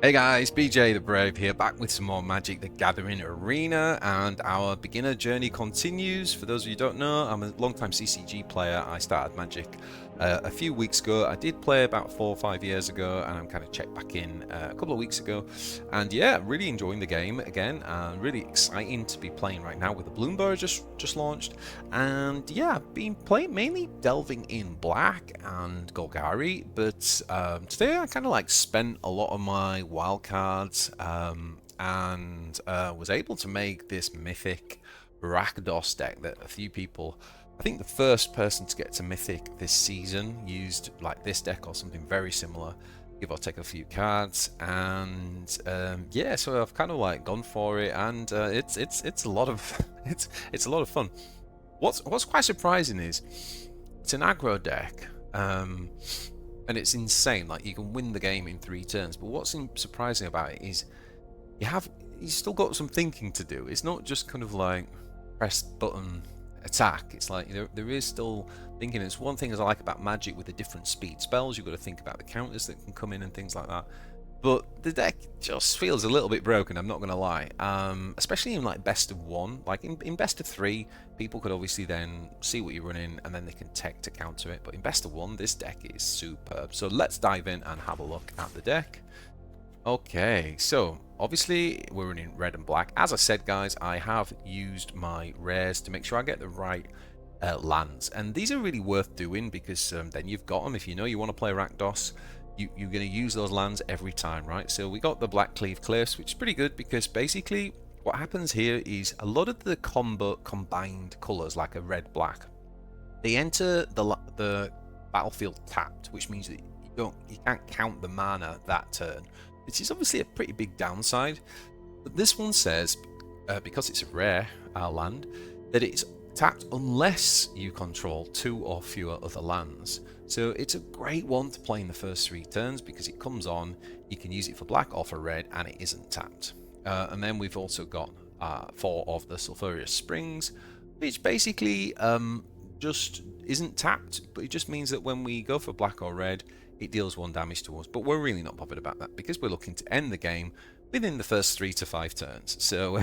Hey guys, BJ the Brave here, back with some more Magic the Gathering Arena, and our beginner journey continues. For those of you who don't know, I'm a long-time CCG player. I started Magic a few weeks ago. I did play about 4 or 5 years ago, and I'm kind of checked back in a couple of weeks ago. And yeah, really enjoying the game again, and really exciting to be playing right now with the Bloomburrow just launched. And yeah, I've been playing mainly delving in Black and Golgari, but today I kind of like spent a lot of my wildcards and was able to make this mythic Rakdos deck that a few people, I think the first person to get to mythic this season used like this deck or something very similar, give or take a few cards. And yeah, so I've kind of like gone for it, and it's a lot of it's a lot of fun. What's quite surprising is it's an aggro deck, and it's insane. Like, you can win the game in 3 turns. But what's surprising about it is you still got some thinking to do. It's not just kind of like press button attack. It's like there is still thinking. It's one thing as I like about Magic with the different speed spells. You've got to think about the counters that can come in and things like that. But the deck just feels a little bit broken, I'm not going to lie. Especially in like best of 1. Like in best of 3, people could obviously then see what you're running and then they can tech to counter it. But in best of 1, this deck is superb. So let's dive in and have a look at the deck. Okay, so obviously we're running red and black. As I said, guys, I have used my rares to make sure I get the right lands. And these are really worth doing because then you've got them. If you know you want to play Rakdos, you're going to use those lands every time, right? So we got the Blackcleave Cliffs, which is pretty good because basically what happens here is a lot of the combined colours, like a red-black, they enter the battlefield tapped, which means that you can't count the mana that turn, which is obviously a pretty big downside. But this one says, because it's a rare land, that it's tapped unless you control 2 or fewer other lands. So it's a great one to play in the first 3 turns because it comes on, you can use it for black or for red, and it isn't tapped. And then we've also got 4 of the Sulfurous Springs, which basically just isn't tapped, but it just means that when we go for black or red, it deals 1 damage to us. But we're really not bothered about that because we're looking to end the game within the first 3 to 5 turns. So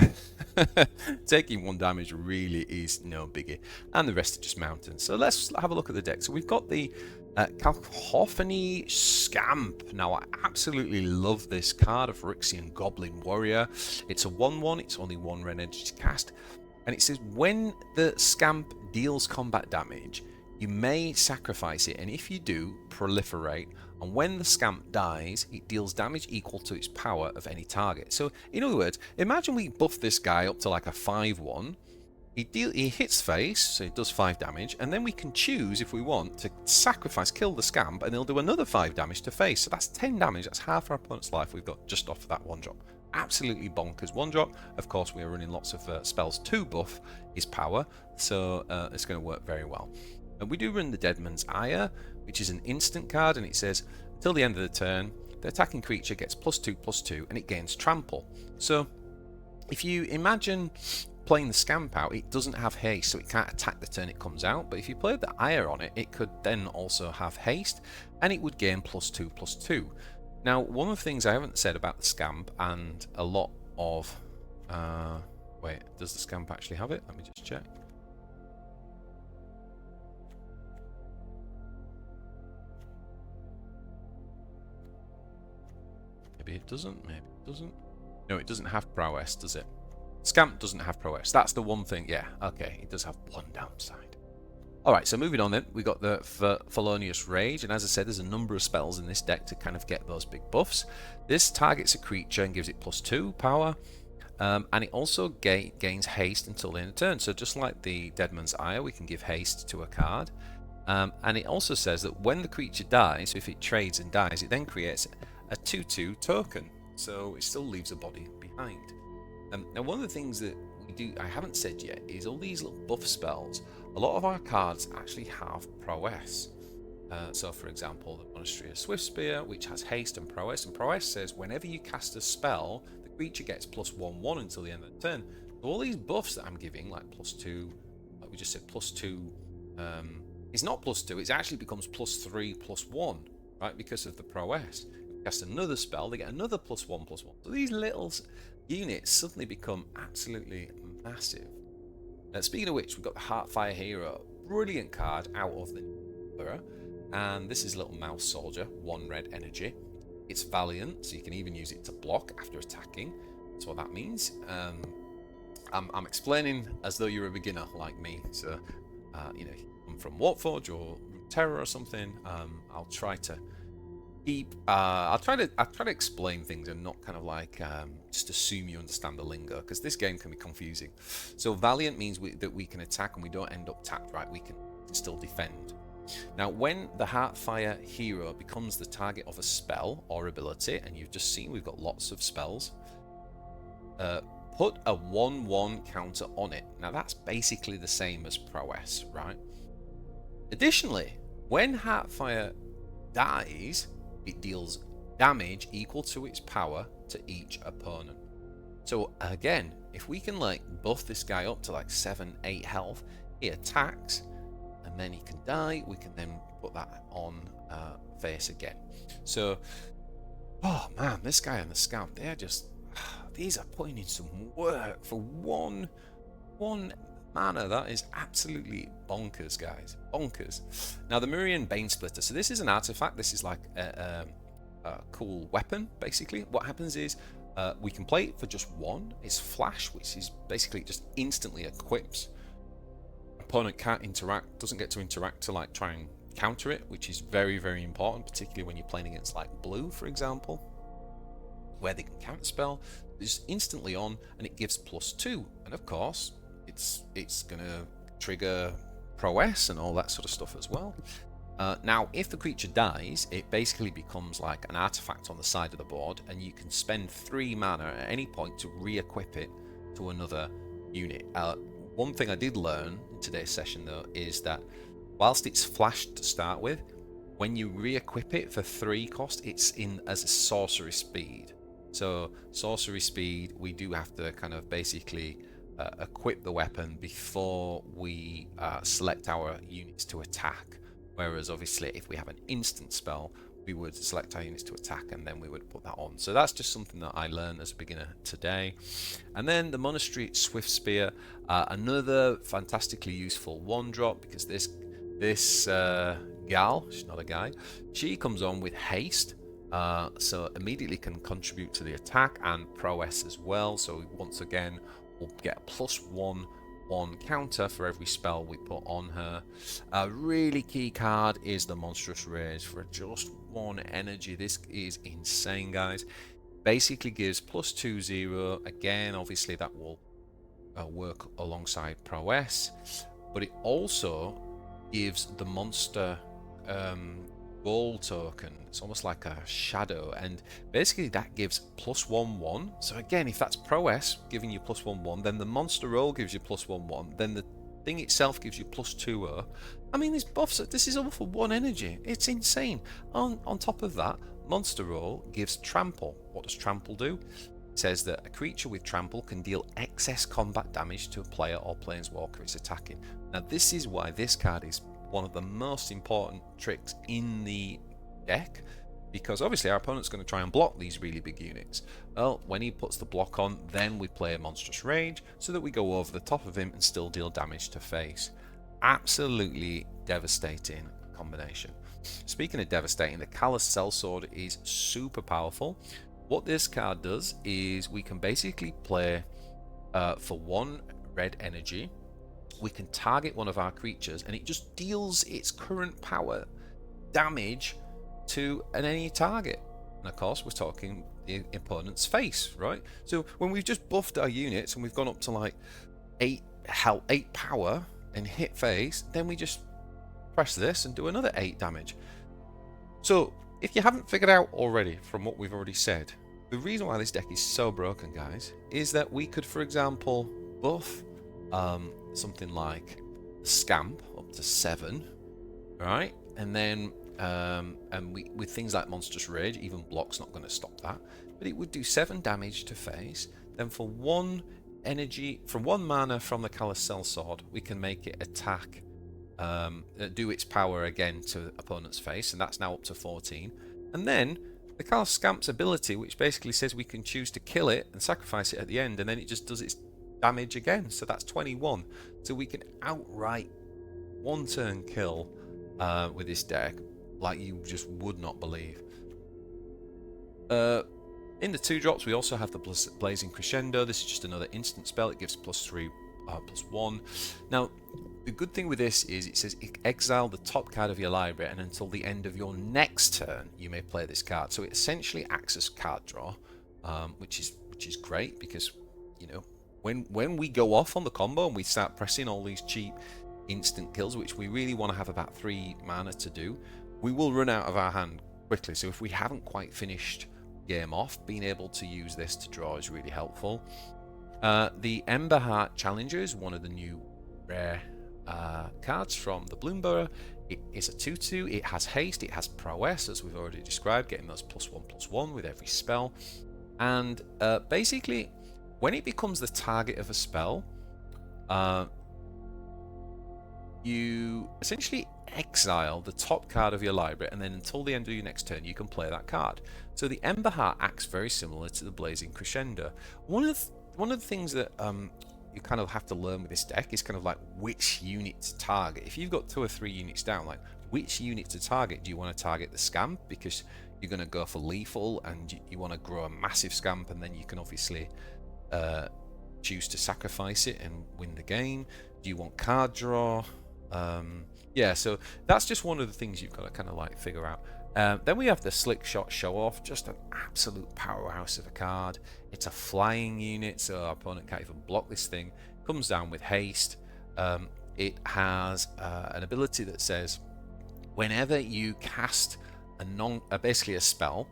taking 1 damage really is no biggie, and the rest are just mountains. So let's have a look at the deck. So we've got the Cacophony Scamp. Now, I absolutely love this card of Phyrexian Goblin Warrior. It's a 1/1, it's only 1 red energy to cast, and it says when the Scamp deals combat damage, you may sacrifice it, and if you do, proliferate. And when the Scamp dies, it deals damage equal to its power of any target. So, in other words, imagine we buff this guy up to like a 5/1. He hits face, so it does 5 damage, and then we can choose, if we want, to sacrifice, kill the Scamp, and he'll do another 5 damage to face. So that's 10 damage. That's half our opponent's life we've got just off that 1-drop. Absolutely bonkers 1-drop. Of course, we are running lots of spells to buff his power, so it's going to work very well. And we do run the Deadman's Ire, which is an instant card, and it says, until the end of the turn, the attacking creature gets +2/+2, and it gains trample. So, if you imagine playing the Scamp out, it doesn't have haste, so it can't attack the turn it comes out. But if you played the Ire on it, it could then also have haste, and it would gain +2/+2. Now, one of the things I haven't said about the Scamp, and a lot of... wait, does the Scamp actually have it? Let me just check. Maybe it doesn't, maybe it doesn't. No, it doesn't have prowess, does it? Scamp doesn't have prowess. That's the one thing. Yeah, okay, it does have one downside. Alright, so moving on then, we got the Felonious Rage, and as I said, there's a number of spells in this deck to kind of get those big buffs. This targets a creature and gives it +2 power, and it also gains haste until the end of turn. So just like the Deadman's Ire, we can give haste to a card. And it also says that when the creature dies, so if it trades and dies, it then creates a 2/2 token, so it still leaves a body behind. Now, one of the things that we do, I haven't said yet, is all these little buff spells. A lot of our cards actually have prowess. So, for example, the Monastery Swiftspear, which has haste and prowess says whenever you cast a spell, the creature gets +1/1 until the end of the turn. So all these buffs that I'm giving, like +2, like we just said, +2, it's not +2, it actually becomes +3/+1, right, because of the prowess. cast another spell, they get another +1/+1. So these little units suddenly become absolutely massive. Speaking of which, we've got the Heartfire Hero, brilliant card out of the era, and this is a little mouse soldier, 1 red energy. It's valiant, so you can even use it to block after attacking. That's what that means. I'm explaining as though you're a beginner like me, so you know, if you come from Warforge or Terror or something, I'll try to keep I'll try to explain things and not kind of like just assume you understand the lingo, because this game can be confusing. So valiant means that we can attack and we don't end up tapped, right? We can still defend. Now when the Heartfire Hero becomes the target of a spell or ability, and you've just seen we've got lots of spells, put a 1/1 counter on it. Now that's basically the same as prowess, right? Additionally, when Heartfire dies, it deals damage equal to its power to each opponent. So again, if we can like buff this guy up to like 7-8 health, he attacks and then he can die. We can then put that on face again. So, oh man, this guy and the scout, they're just, these are putting in some work for one mana. That is absolutely bonkers, guys. Bonkers. Now the Mirran Banesplitter. So this is an artifact. This is like a cool weapon, basically. What happens is we can play it for just 1. It's flash, which is basically just instantly equips. Opponent can't interact, doesn't get to interact to like try and counter it, which is very, very important, particularly when you're playing against like blue, for example, where they can counterspell. It's instantly on, and it gives +2, and of course it's gonna trigger prowess and all that sort of stuff as well. Now if the creature dies, it basically becomes like an artifact on the side of the board, and you can spend 3 mana at any point to re-equip it to another unit. One thing I did learn in today's session though is that whilst it's flashed to start with, when you re-equip it for 3 cost, it's in as a sorcery speed. So sorcery speed, we do have to kind of basically equip the weapon before we select our units to attack. Whereas obviously if we have an instant spell, we would select our units to attack and then we would put that on. So that's just something that I learned as a beginner today. And then the Monastery Swiftspear, another fantastically useful 1-drop, because this gal, she's not a guy, she comes on with haste, so immediately can contribute to the attack and prowess as well. So once again, we'll get a +1/1 counter for every spell we put on her. A really key card is the Monstrous Rage for just 1 energy. This is insane, guys. Basically gives +2/0. Again, obviously that will work alongside prowess, but it also gives the monster goal token. It's almost like a shadow, and basically that gives +1/1. So again, if that's prowess giving you +1/1, then the monster roll gives you +1/1, then the thing itself gives you +2/0. I mean, these buffs, this is all for 1 energy. It's insane. On top of that, monster roll gives trample. What does trample do? It says that a creature with trample can deal excess combat damage to a player or planeswalker it's attacking. Now this is why this card is one of the most important tricks in the deck, because obviously our opponent's going to try and block these really big units. Well, when he puts the block on, then we play a Monstrous Rage so that we go over the top of him and still deal damage to face. Absolutely devastating combination. Speaking of devastating, the Callous Sell-Sword is super powerful. What this card does is we can basically play for 1 red energy. We can target one of our creatures and it just deals its current power damage to any target. And of course we're talking the opponent's face, right? So when we've just buffed our units and we've gone up to like 8 power and hit face, then we just press this and do another 8 damage. So if you haven't figured out already from what we've already said, the reason why this deck is so broken, guys, is that we could, for example, buff something like Scamp up to 7, right? And then with things like Monstrous Rage, even block's not going to stop that, but it would do 7 damage to face. Then for 1 energy, from 1 mana from the Callous Sell-Sword, we can make it attack, do its power again to opponent's face, and that's now up to 14. And then the Callous Scamp's ability, which basically says we can choose to kill it and sacrifice it at the end, and then it just does its damage again. So that's 21. So we can outright one-turn kill with this deck like you just would not believe. In the 2-drops, we also have the Blazing Crescendo. This is just another instant spell. It gives +3, +1. Now, the good thing with this is it says exile the top card of your library, and until the end of your next turn, you may play this card. So it essentially acts as card draw, which is great because, you know, when we go off on the combo and we start pressing all these cheap instant kills, which we really want to have about 3 mana to do, we will run out of our hand quickly. So if we haven't quite finished game off, being able to use this to draw is really helpful. The Emberheart Challenger is one of the new rare cards from the Bloomburrow. It is a 2/2. It has haste. It has prowess, as we've already described, getting those +1/+1 with every spell. And basically, when it becomes the target of a spell, you essentially exile the top card of your library, and then until the end of your next turn, you can play that card. So the Emberheart acts very similar to the Blazing Crescendo. One of the things that you kind of have to learn with this deck is kind of like which unit to target. If you've got 2 or 3 units down, like which unit to target? Do you want to target the Scamp because you're going to go for lethal and you want to grow a massive Scamp, and then you can obviously choose to sacrifice it and win the game? Do you want card draw? Yeah, so that's just one of the things you've got to kind of like figure out. Then we have the Slickshot Show-Off, just an absolute powerhouse of a card. It's a flying unit, so our opponent can't even block this thing. Comes down with haste. It has an ability that says whenever you cast basically a spell,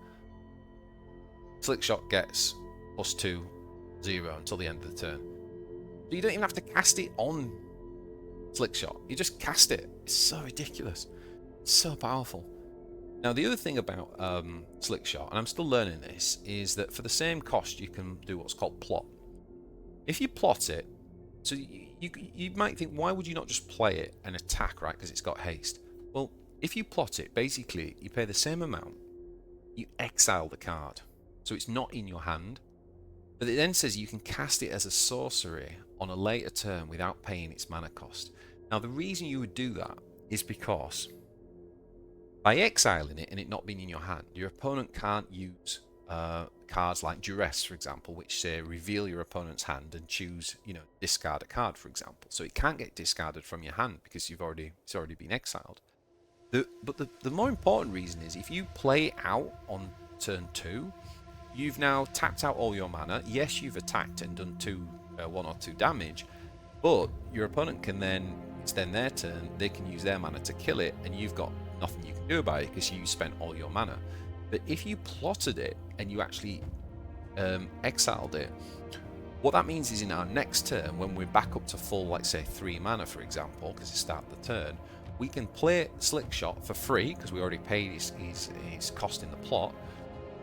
Slickshot gets +2/0 until the end of the turn. So you don't even have to cast it on Slickshot. You just cast it. It's so ridiculous. It's so powerful. Now, the other thing about Slickshot, and I'm still learning this, is that for the same cost, you can do what's called plot. If you plot it, so you might think, why would you not just play it and attack, right? Because it's got haste. Well, if you plot it, basically, you pay the same amount, you exile the card. So it's not in your hand, but it then says you can cast it as a sorcery on a later turn without paying its mana cost. Now, the reason you would do that is because by exiling it and it not being in your hand, your opponent can't use cards like Duress, for example, which say reveal your opponent's hand and choose, you know, discard a card, for example. So it can't get discarded from your hand because it's already been exiled. But the more important reason is if you play out on turn 2, you've now tapped out all your mana. Yes, you've attacked and done 1 or 2 damage, but your opponent can then, it's then their turn, they can use their mana to kill it, and you've got nothing you can do about it because you spent all your mana. But if you plotted it and you actually exiled it, what that means is in our next turn, when we're back up to full, like say 3 mana, for example, because it's start of the turn, we can play Slickshot for free because we already paid his cost in the plot.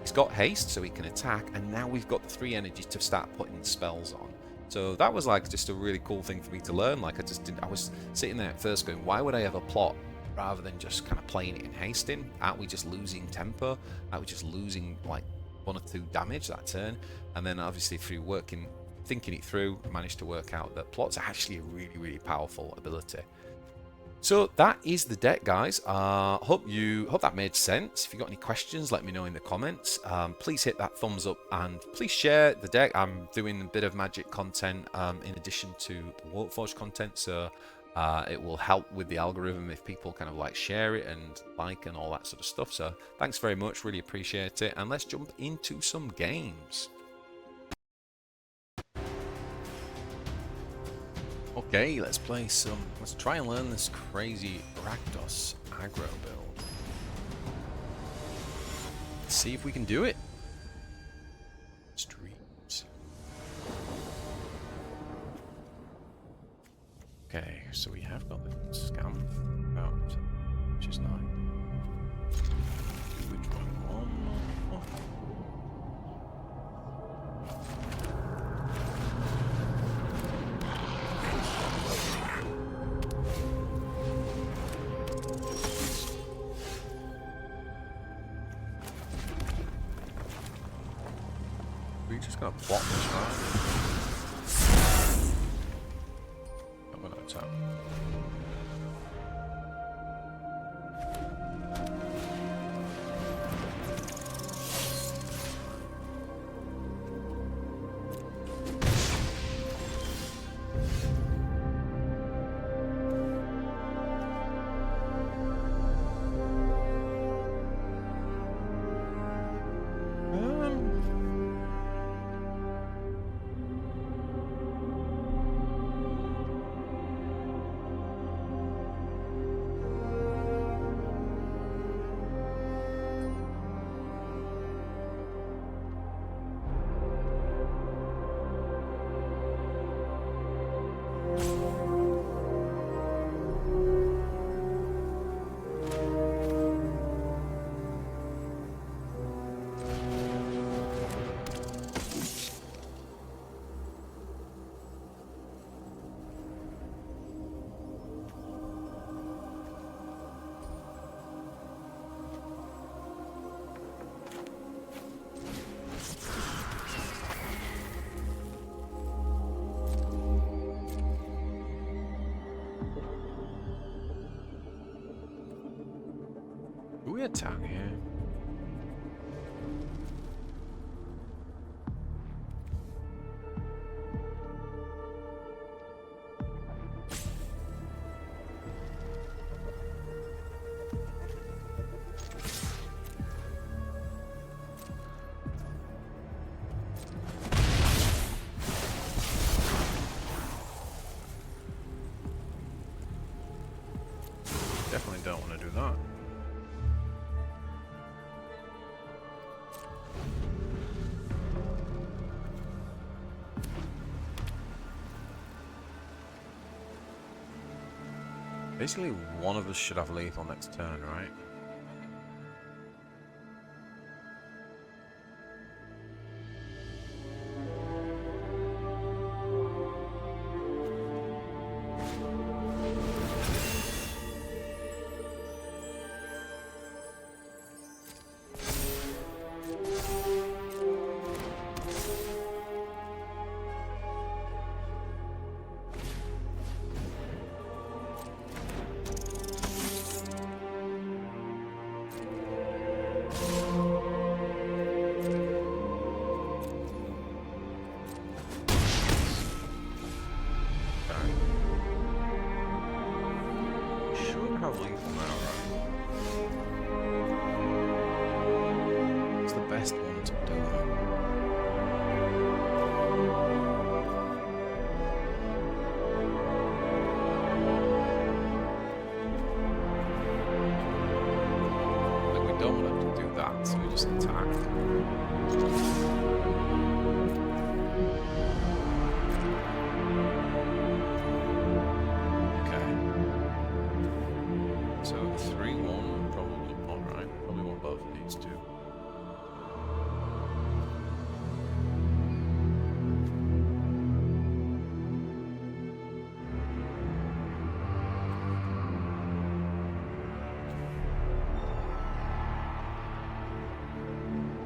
He's got haste, so he can attack, and now we've got the 3 energy to start putting spells on. So that was like just a really cool thing for me to learn. Like I was sitting there at first going, why would I ever plot rather than just kind of playing it and hasting? Aren't we just losing tempo? Aren't we just losing like 1 or 2 damage that turn? And then obviously through thinking it through, I managed to work out that plots are actually a really, really powerful ability. So that is the deck, guys. Hope that made sense. If you got any questions, let me know in the comments. Please hit that thumbs up and please share the deck. I'm doing a bit of Magic content in addition to the Warforged content, so it will help with the algorithm if people kind of like share it and like and all that sort of stuff. So thanks very much, really appreciate it, and let's jump into some games. Okay, let's try and learn this crazy Rakdos Aggro build. Let's see if we can do it. Streams. Okay, so we have got the Scamp out, which is nice. Which one? we just gonna plot this, right? I'm gonna attack. Do we attack here? Definitely don't want to do that. Basically, one of us should have lethal next turn, right?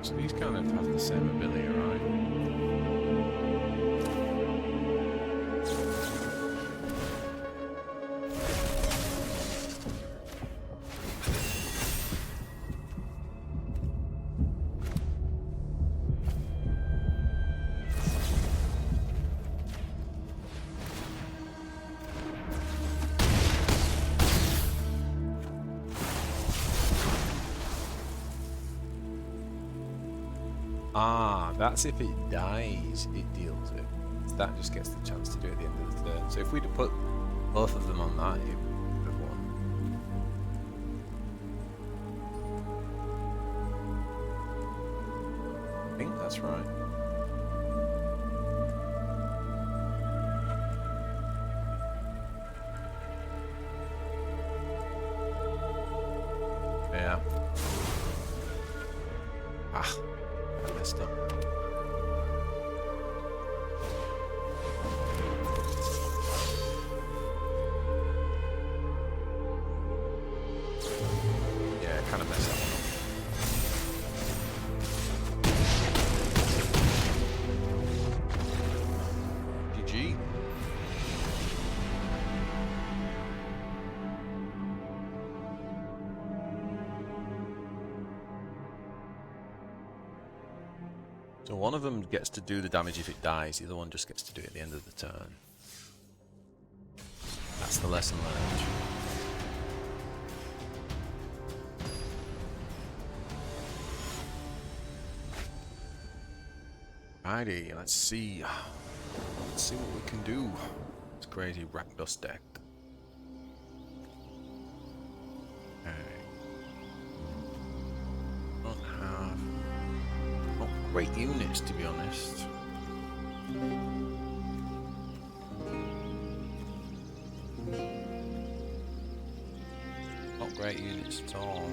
So these kind of have the same ability, right? Ah, that's if it dies, it deals it. So that just gets the chance to do it at the end of the turn. So if we'd have put both of them on that, it would have won. I think that's right. Yeah. Ah. Messed up. Yeah, kind of messed that one So one of them gets to do the damage if it dies, the other one just gets to do it at the end of the turn. That's the lesson learned. Alrighty, let's see. Let's see what we can do. It's crazy Rakdos deck. Great units, to be honest. Not great units at all.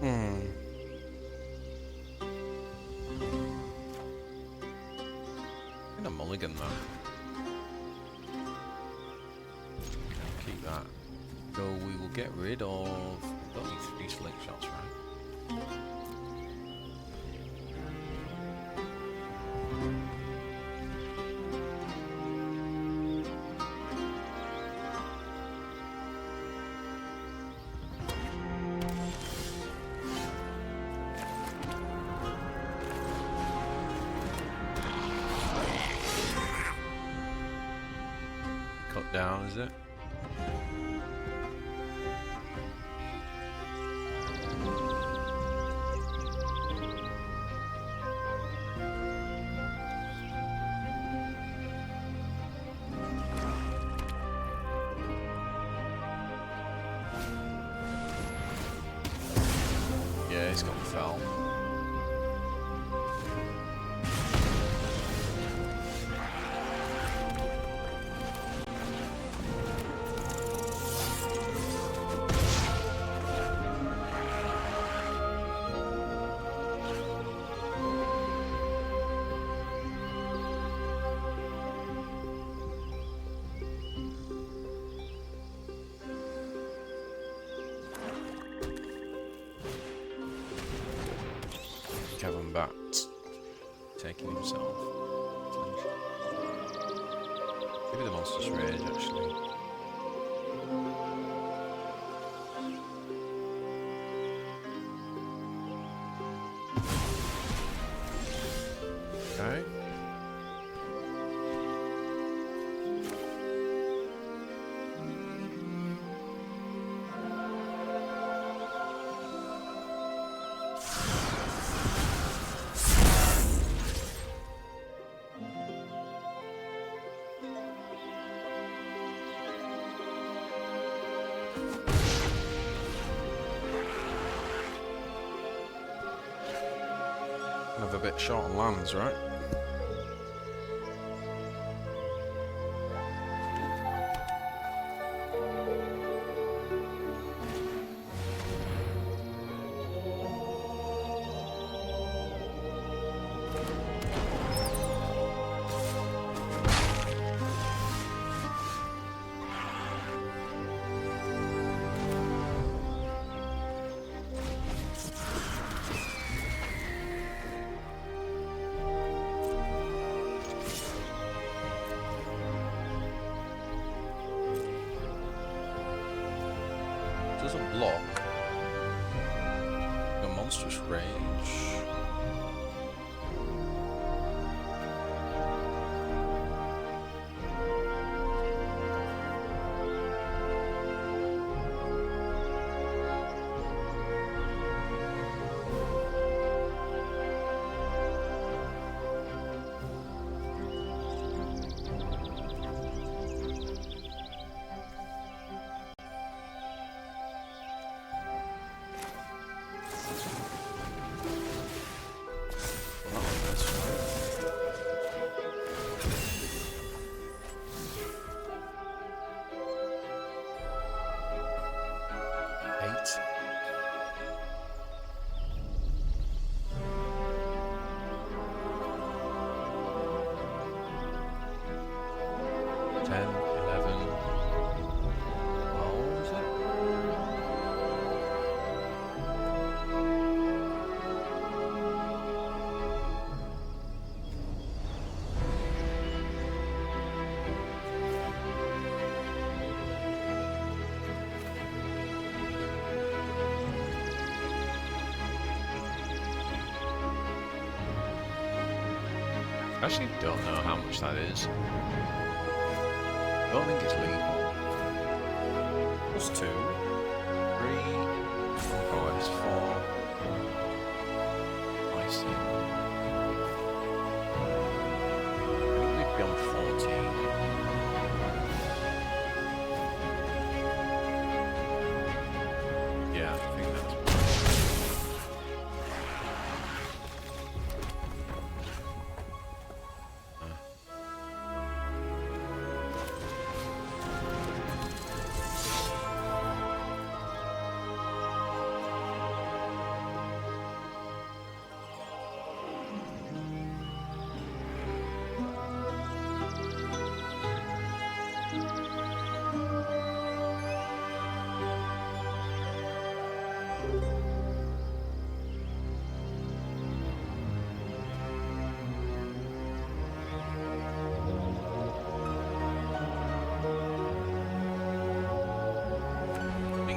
I'm gonna mulligan though. Keep that. So we will get rid of... don't need 3 Slickshots, right? Cut down, is it? Yeah, he's got fell. Kevin Bat taking himself. Maybe the Monstrous Rage actually. Okay. Another bit short on lands, right? Doesn't block. The Monstrous Rage. I actually don't know how much that is. I don't think it's legal. +2, 3, OS 4, I see. I think we'd be on 14. Yeah, I think that's right.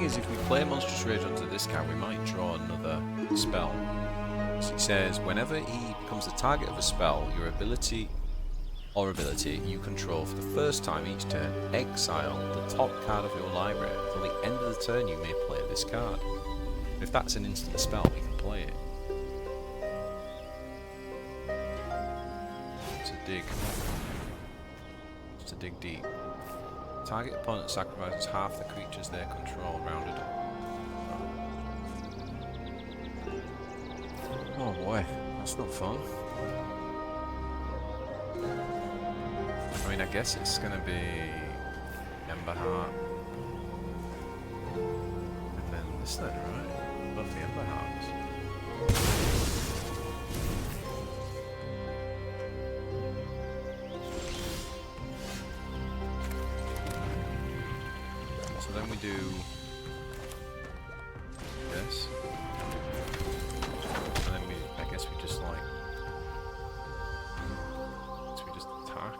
Is if we play Monstrous Rage onto this card, we might draw another spell. So he says, whenever he becomes the target of a spell, your ability you control for the first time each turn, exile the top card of your library. Until the end of the turn, you may play this card. If that's an instant spell, we can play it. It's a dig deep. Target opponent sacrifices half the creatures they control, rounded up. Oh boy, that's not fun. I mean, I guess it's gonna be Emberheart. And then this then, right? Love the Emberhearts. Then we do this, and then I guess we just like, we just attack.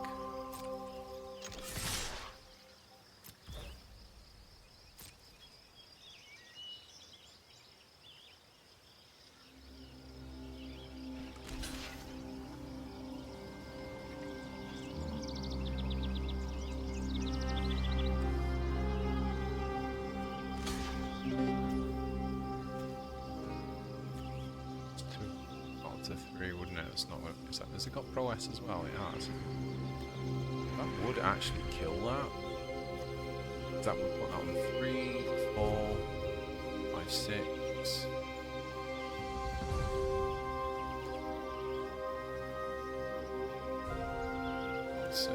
To 3, wouldn't it? It's not. Has it got prowess as well? It has. That would actually kill that. That would put that on 3, 4, 5, 6. So.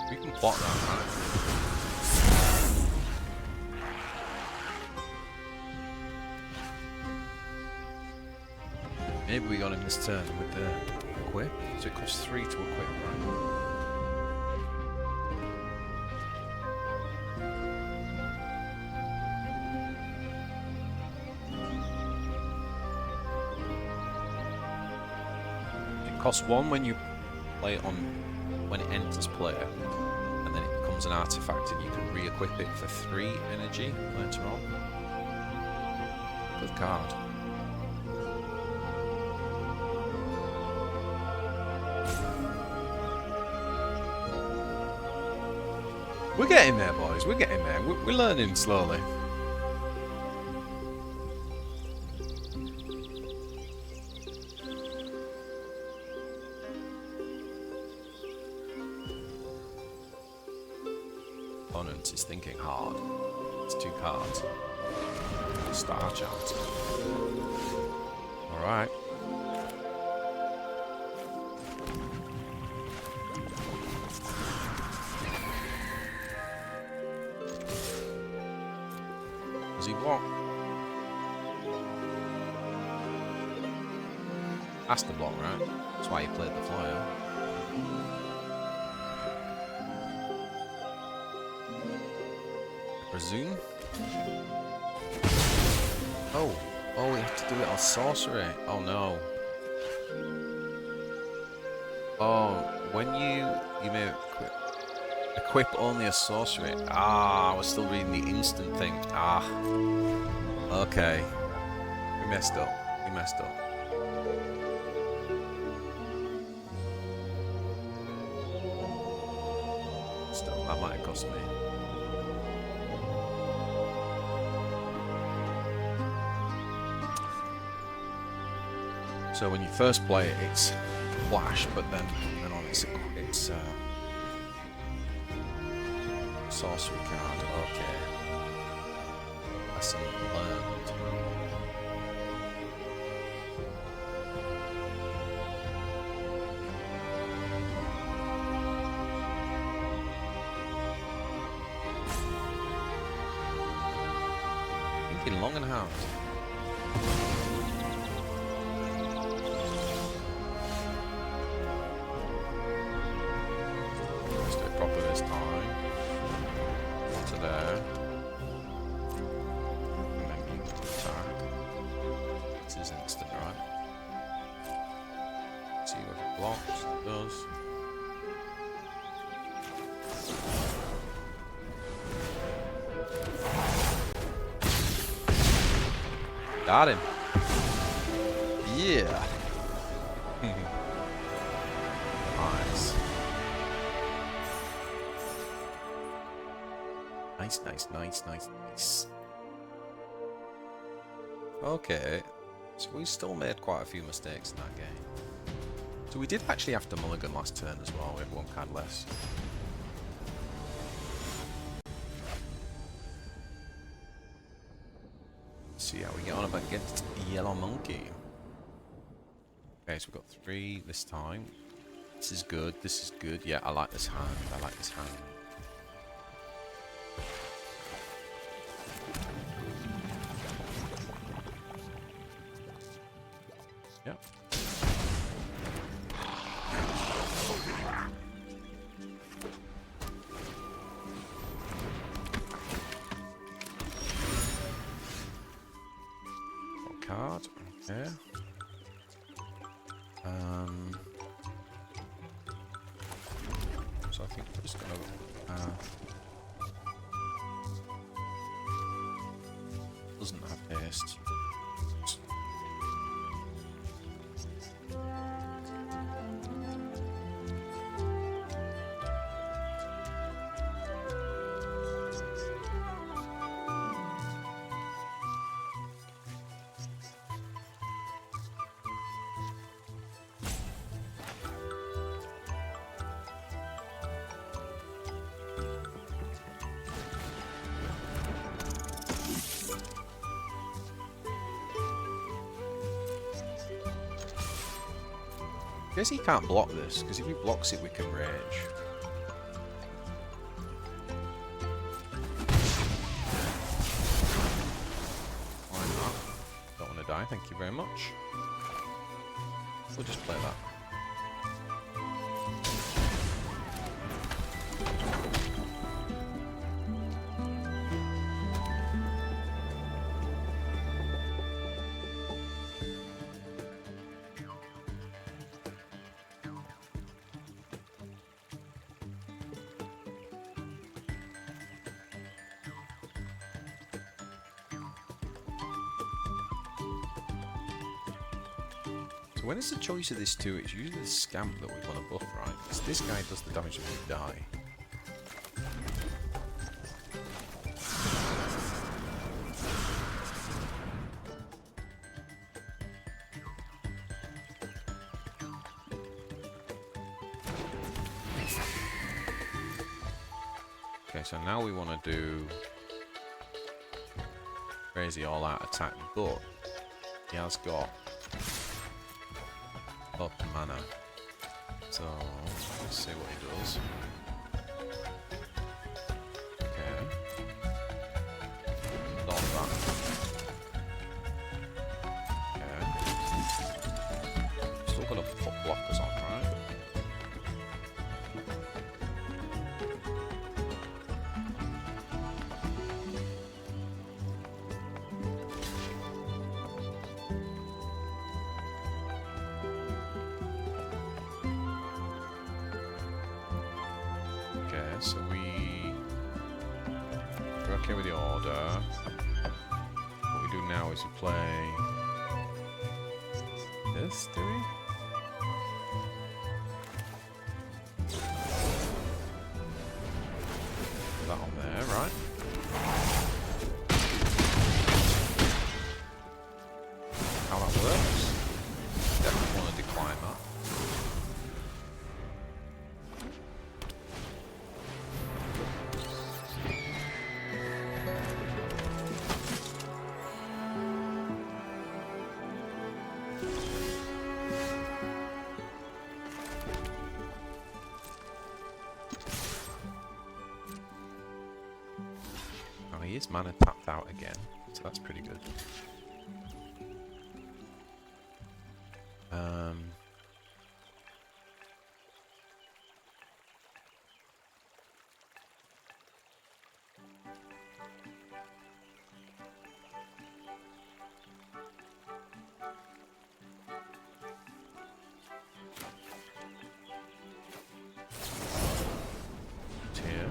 We can plot that, right? Maybe we got him this turn with the equip. So it costs 3 to equip, right? It costs 1 when you play it on when it enters play, and then it becomes an artifact and you can re-equip it for 3 energy later on. Good card. We're getting there, boys, we're getting there. We're learning slowly. Opponent is thinking hard. It's 2 cards. Star chart. Alright. Does he what? That's the block, right? That's why he played the flyer. Presume. Oh, oh, we have to do it on sorcery. Oh no. Oh, when you may equip only a sorcery. Ah, I was still reading the instant thing. Ah, okay. We messed up. We messed up. Still, that might have cost me. So when you first play it, it's flash, but then on it's sorcery card. Okay. Lesson learned. Thinking long and hard. Got him. Yeah. Nice. Nice. Okay. So we still made quite a few mistakes in that game. So we did actually have to mulligan last turn as well with one card less. See how we get on up against Yellow Monkey. Okay, so we've got 3 this time. This is good. This is good. Yeah, I like this hand. I like this hand. Yep. Card, okay. So I think we're just gonna doesn't have haste. I guess he can't block this, because if he blocks it, we can rage. Why not? Don't want to die, thank you very much. We'll just play that. When it's the choice of this two, it's usually the Scamp that we want to buff, right? Because this guy does the damage when we die. Okay, so now we want to do crazy all-out attack, but he has got up mana. So let's see what he does. Okay. Not that. Okay. Still got to put blockers on, right? so we're okay with the order. What we do now is we play this, do we? Put that on there, right? How that works. Definitely want to decline that. Oh, he is mana tapped out again, so that's pretty good. Here.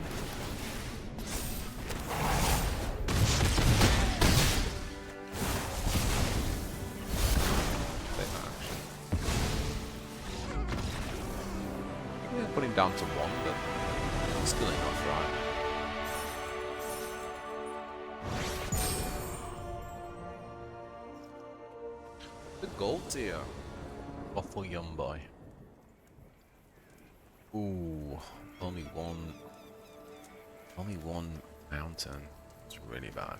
Yeah, put him down to 1, but still enough, right? The gold tier. Awful young boy. Ooh, only one mountain. It's really bad.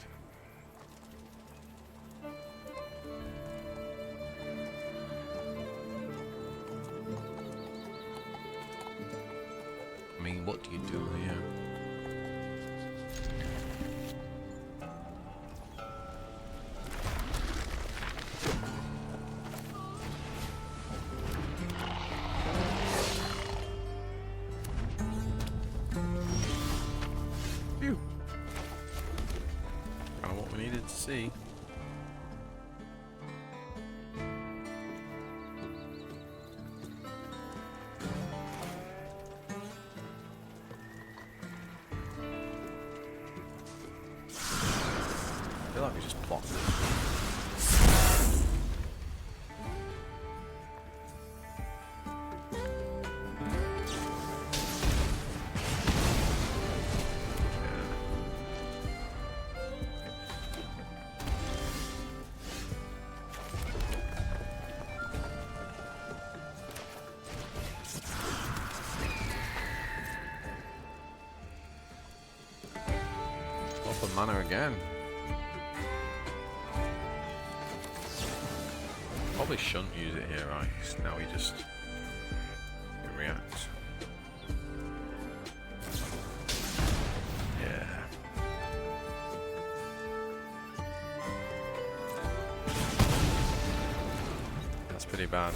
I mean, what do you do here? Phew. Kind of what we needed to see. I feel like we just plopped it. Off the mana again. Probably shouldn't use it here, right? 'Cause now he just reacts. Yeah. That's pretty bad.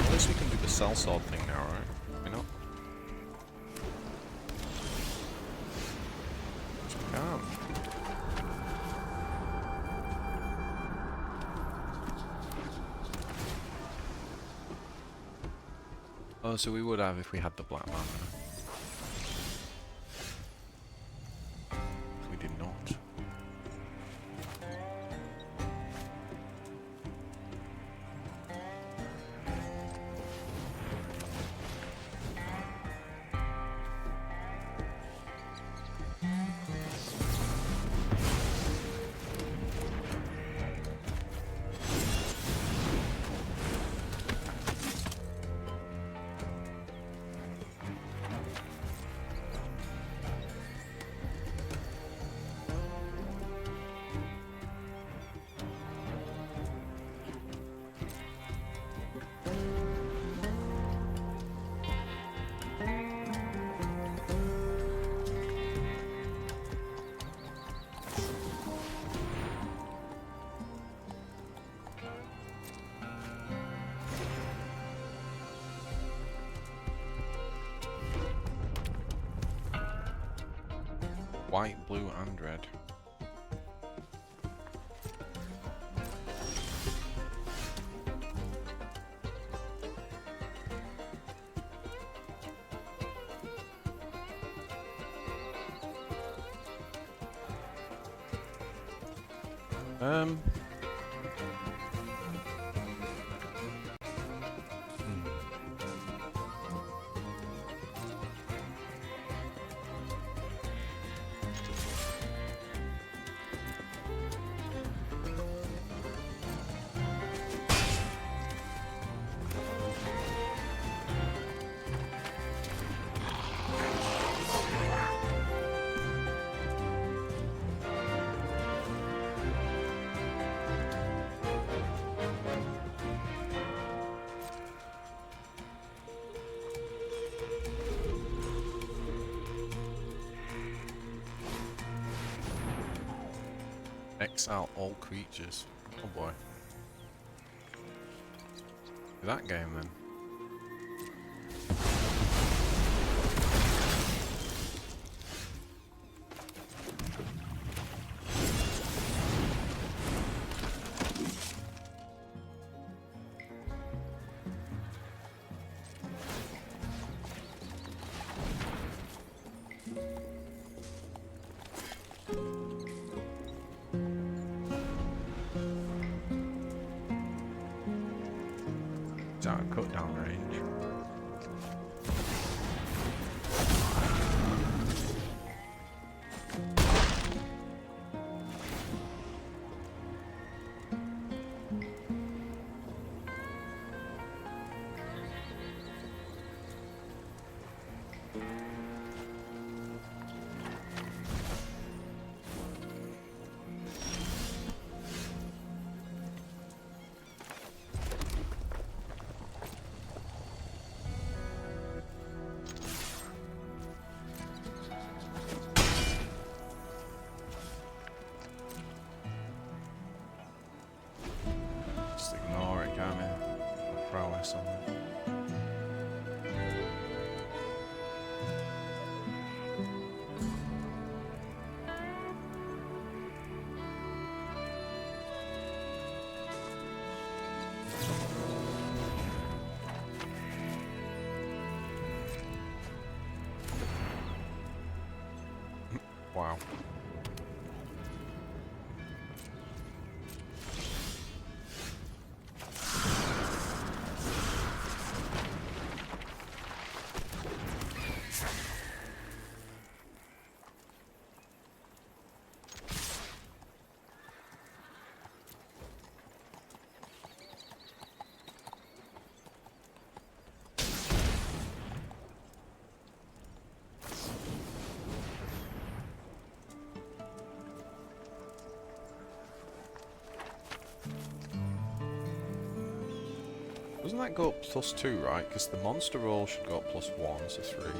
At least we can do the Sell-Sword thing now, right? Why not? Yes, we can. Oh, so we would have if we had the black mana. We did not. white, blue, and red. Exile all creatures. Oh boy. That game then. Out of cut down range. Wow. Doesn't that go up +2, right? Because the monster roll should go up +1, so 3.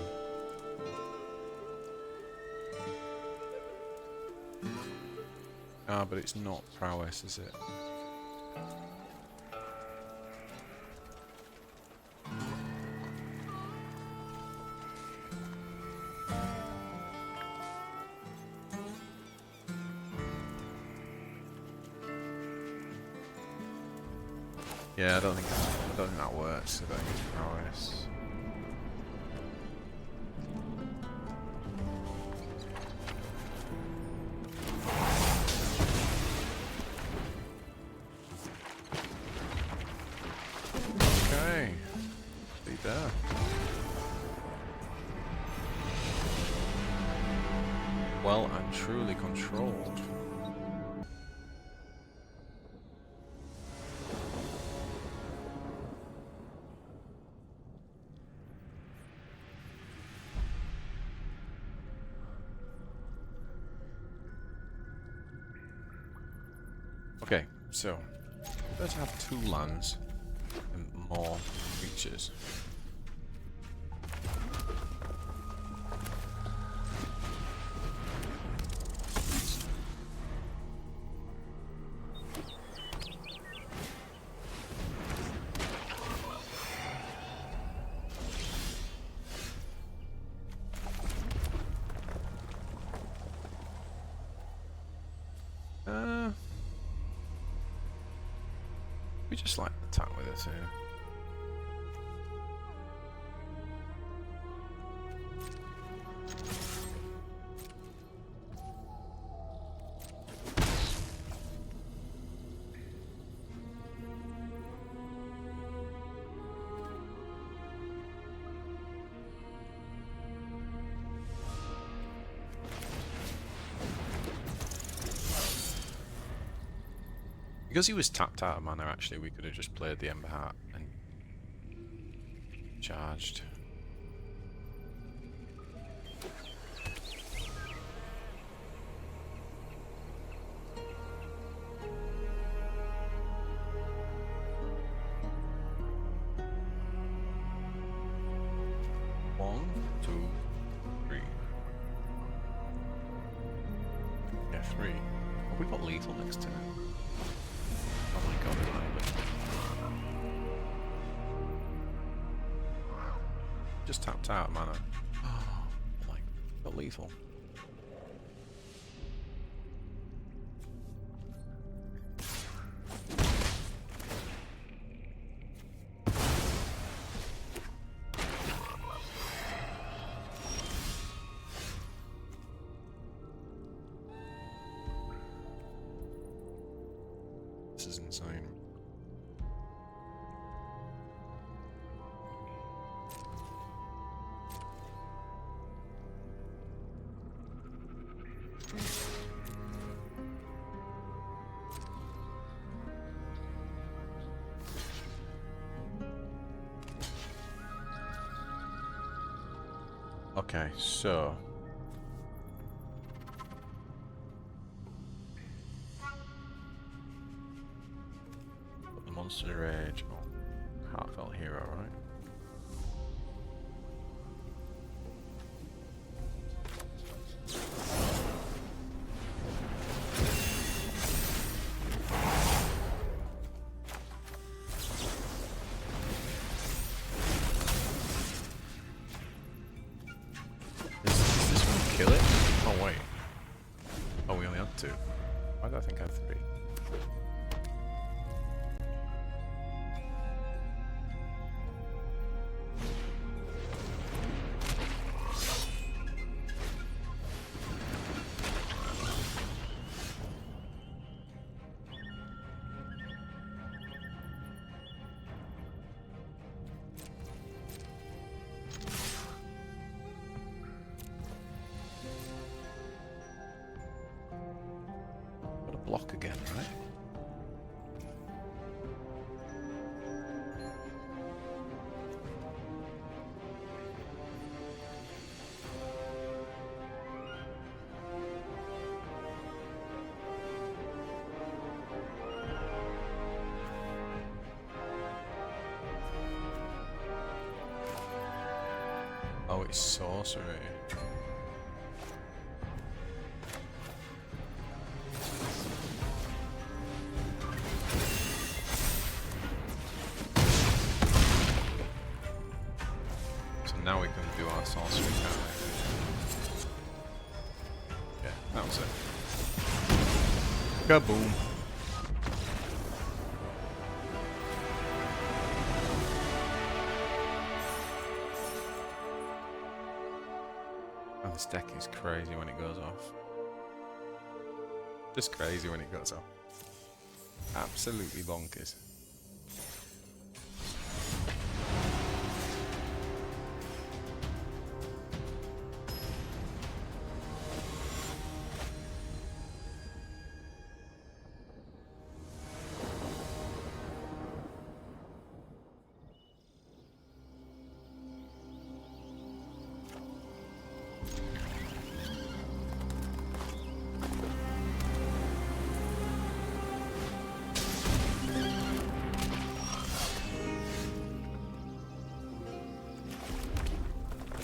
Ah, but it's not prowess, is it? Yeah, I don't think that works. I don't think it's prowess. Okay, be there. Well and truly controlled. Okay, so let's have 2 lands and more creatures. We just like attack with it too. Because he was tapped out of mana, actually, we could have just played the Emberheart and charged. One, two, three. Yeah, three. Have we got lethal next to it? Oh my god, it's just tapped out, mana. Oh, like, got lethal. This is insane. Okay, so the Monstrous Rage on Heartfire Hero, right? Kill it? Oh wait. Oh, we only have two. Why do I think I have three? Block again, right? Oh, it's sorcery. Now we can do our sorcery, can't we? Yeah, that was it. Kaboom! Oh, this deck is crazy when it goes off. Just crazy when it goes off. Absolutely bonkers.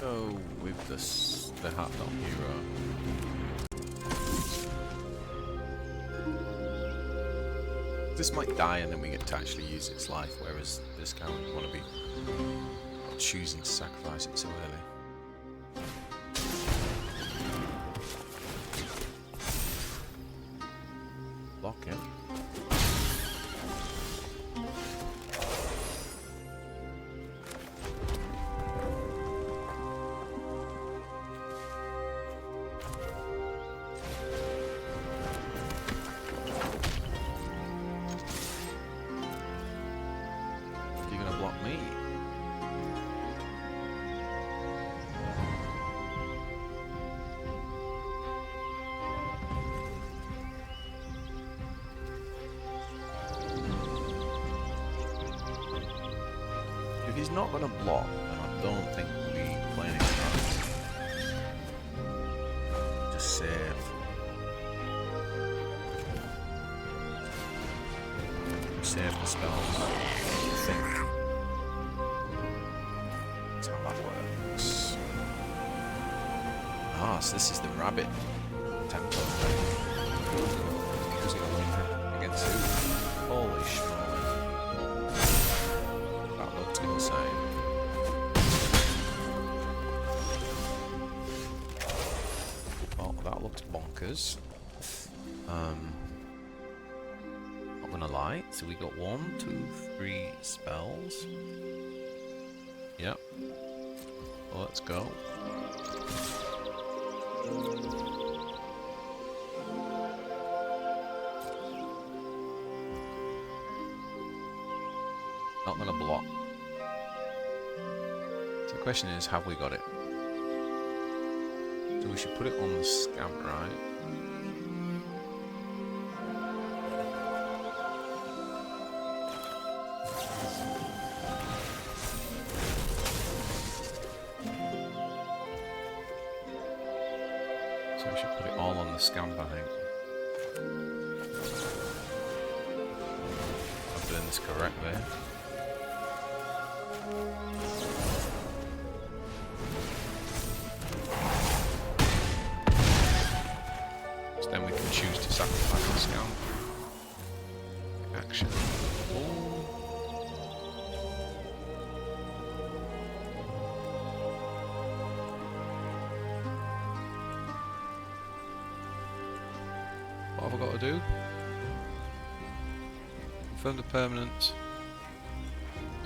Go with the Heartfire Hero. This might die and then we get to actually use its life, whereas this guy would want to be choosing to sacrifice it so early. Block it. not going to block, and I don't think we play any cards. Just save. Save the spells. I think that's how that works. Ah, so this is the rabbit tempo. Because against who? Holy schmoly. That looks insane. Oh, that looks bonkers. Not gonna lie. So we got 1, 2, 3 spells. Yep. Well, let's go. Not gonna block. So the question is, have we got it? So we should put it on the scamp, right? So we should put it all on the scamp, I think. I'm doing this correctly. So then we can choose to sacrifice the scamp. Action. What have I got to do? Confirm the permanent.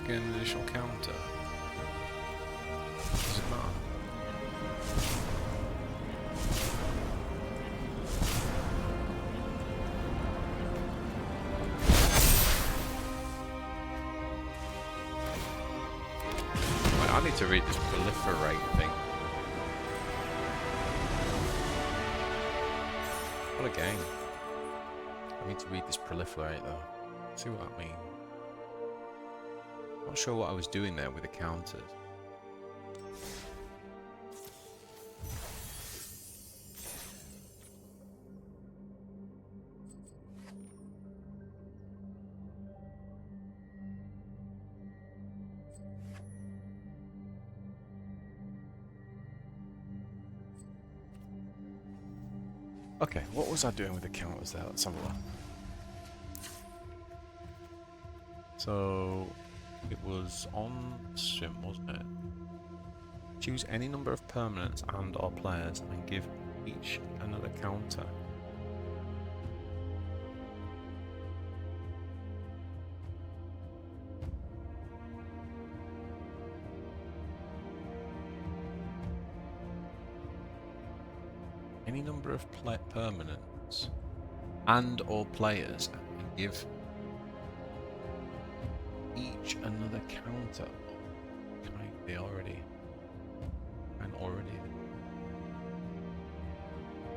Gain an additional counter. Does it matter? Wait, I need to read this proliferate thing. What a game. I need to read this proliferate though. See what that means. Not sure what I was doing there with the counters. Okay, what was I doing with the counters there? Let's have a look. So it was on swim, wasn't it? Choose any number of permanents and or players and give each another counter. Any number of permanents and or players and give each another counter. They already. And already.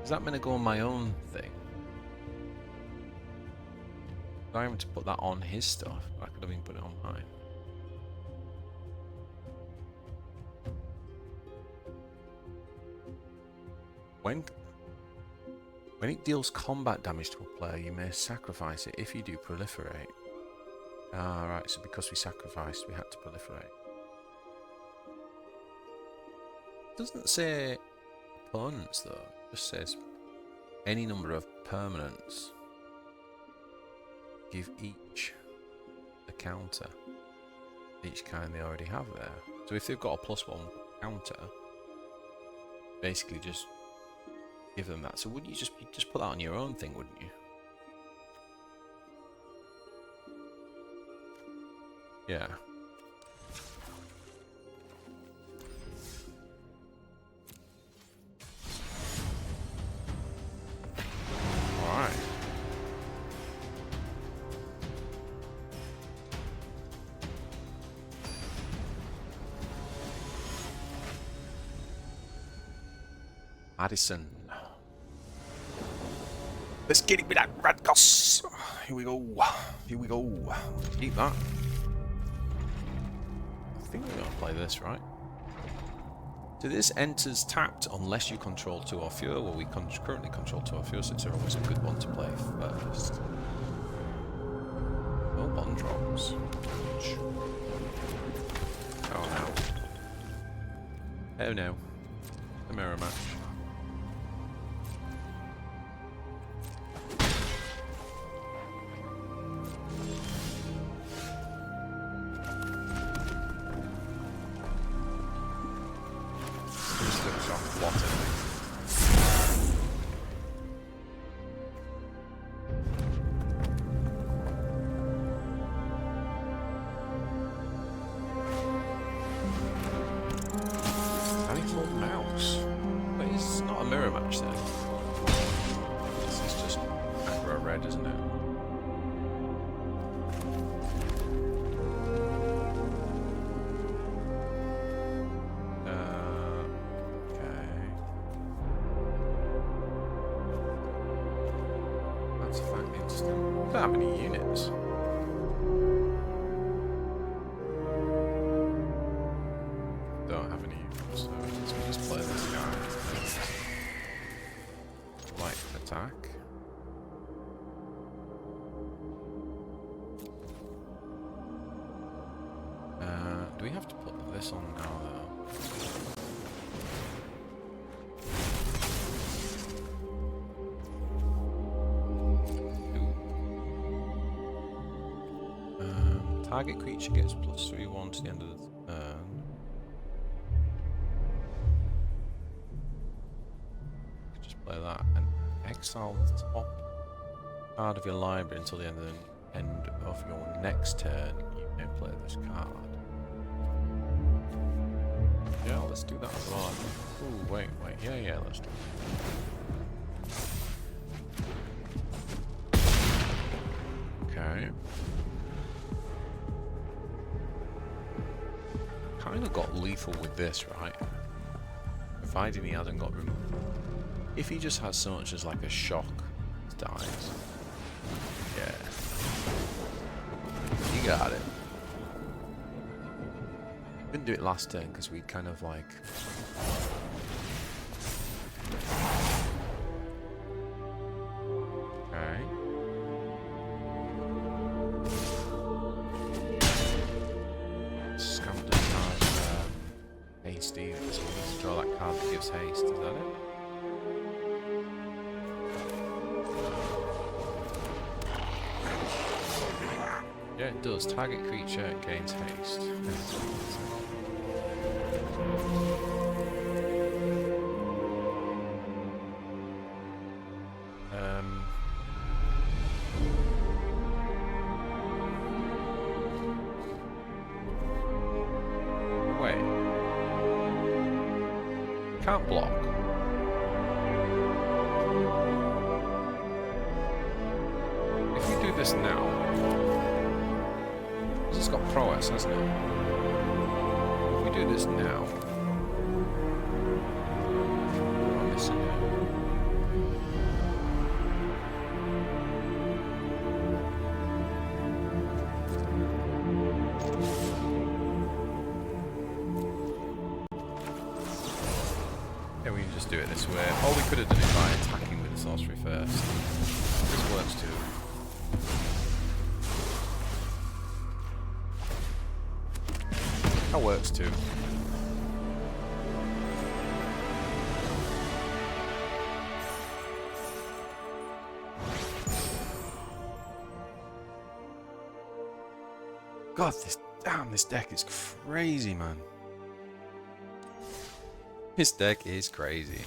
Does that mean I go on my own thing? I having to put that on his stuff. I could have even put it on mine. When it deals combat damage to a player, you may sacrifice it. If you do, proliferate. Ah, right, so because we sacrificed, we had to proliferate. It doesn't say opponents, though. It just says any number of permanents. Give each a counter. Each kind they already have there. So if they've got a +1 counter, basically just give them that. So wouldn't you just put that on your own thing, wouldn't you? Yeah. Alright. Addison. Let's get it with that Rakdos. Here we go. Here we go. Keep that. think we're going to play this, right? So this enters tapped unless you control 2 or fewer. Well, we currently control 2 or fewer, so it's always a good one to play first. No bond drops. Oh no. Oh no. The mirror match. Don't have any units. Don't have any units, so let's just play this guy. Light attack. Do we have to put this on now though? Target creature gets +3/1 to the end of the turn. Just play that and exile the top card of your library until the end of your next turn. You may play this card. Yeah, let's do that as well. Ooh, wait, yeah, let's do it. Okay. Kind of got lethal with this, right? Providing he hasn't got removed. If he just has so much as like a shock, it dies. Yeah. You got it. Didn't do it last turn because we kind of like. Okay. Hasty, so we need to draw that card that gives haste, is that it? Yeah, it does. Target creature gains haste. Can't block. If we do this now, because it's got prowess, hasn't it? If we do this now, I'm missing it. Do it this way. Or we could have done it by attacking with the sorcery first. This works too. That works too. God, this deck is crazy, man. This deck is crazy.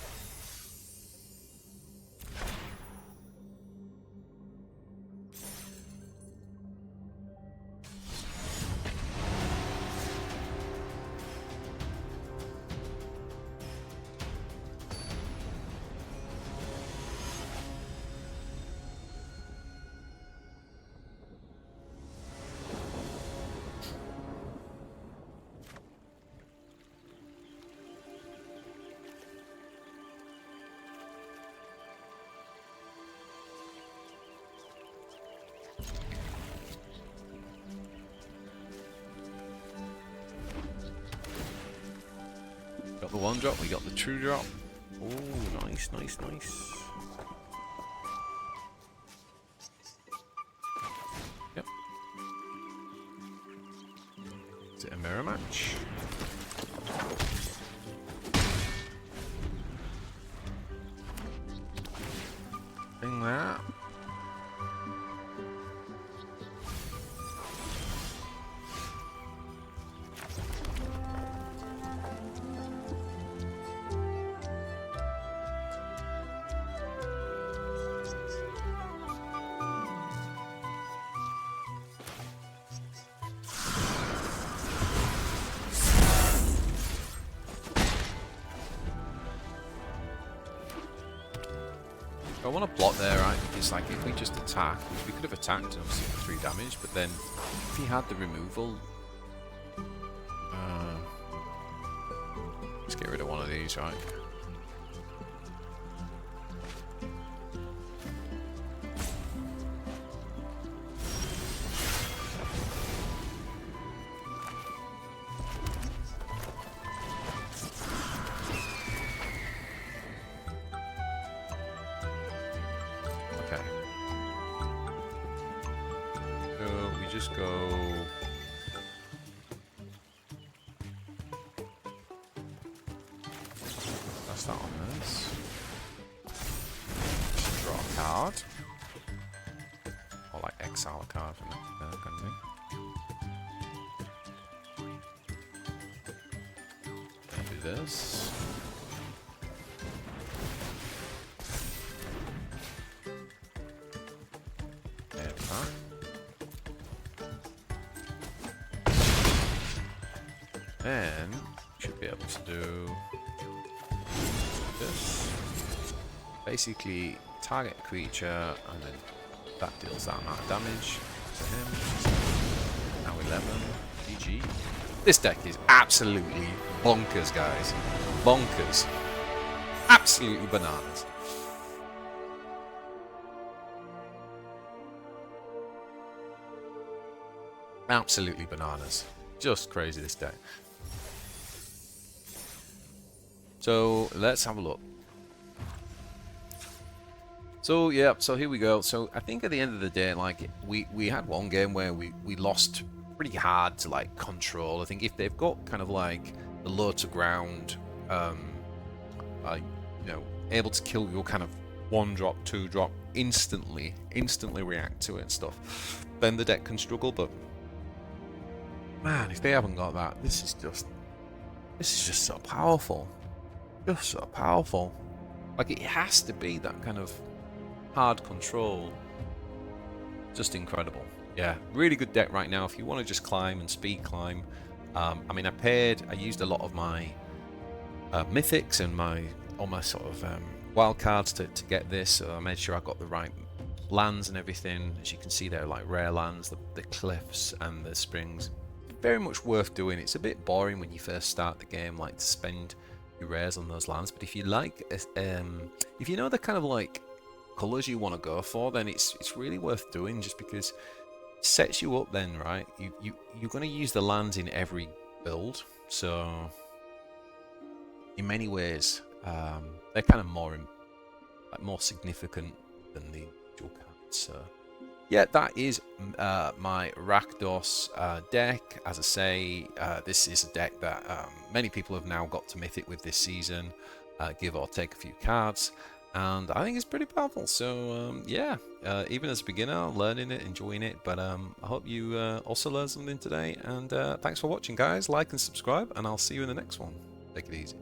got the 1-drop, we got the 2-drop. Oh, nice, nice, nice. Yep. Is it a mirror match? Bring that. I want to block there, right? Because like if we just attack, we could have attacked obviously for 3 damage, but then if he had the removal, let's get rid of one of these, right? Okay. So we just go. That's that on this. Just draw a card. Or like exile a card from that kind of thing. Do this. Then should be able to do this. Basically target a creature and then that deals that amount of damage to him. Now 11. GG. This deck is absolutely bonkers, guys. Bonkers. Absolutely bananas. Absolutely bananas. Just crazy, this deck. So let's have a look. So yeah, so here we go. So I think at the end of the day, like we had one game where we lost pretty hard to like control. I think if they've got kind of like the low to ground, you know, able to kill your kind of 1-drop, 2-drop instantly react to it and stuff, then the deck can struggle. But man, if they haven't got that, this is just so powerful. Just so powerful. Like, it has to be that kind of hard control. Just incredible. Yeah, really good deck right now if you want to just climb and speed climb. I mean, I used a lot of my mythics and all my sort of wild cards to get this, so I made sure I got the right lands and everything. As you can see there, like rare lands, the cliffs and the springs. Very much worth doing. It's a bit boring when you first start the game, like to spend your rares on those lands, but if you like, if you know the kind of like colors you want to go for, then it's really worth doing, just because it sets you up then, right? You're going to use the lands in every build, so in many ways they're kind of more significant than the dual cards. So yeah, that is my Rakdos deck. As I say, this is a deck that many people have now got to Mythic with this season, give or take a few cards, and I think it's pretty powerful. So yeah, even as a beginner, learning it, enjoying it, but I hope you also learned something today, and thanks for watching, guys. Like and subscribe, and I'll see you in the next one. Take it easy.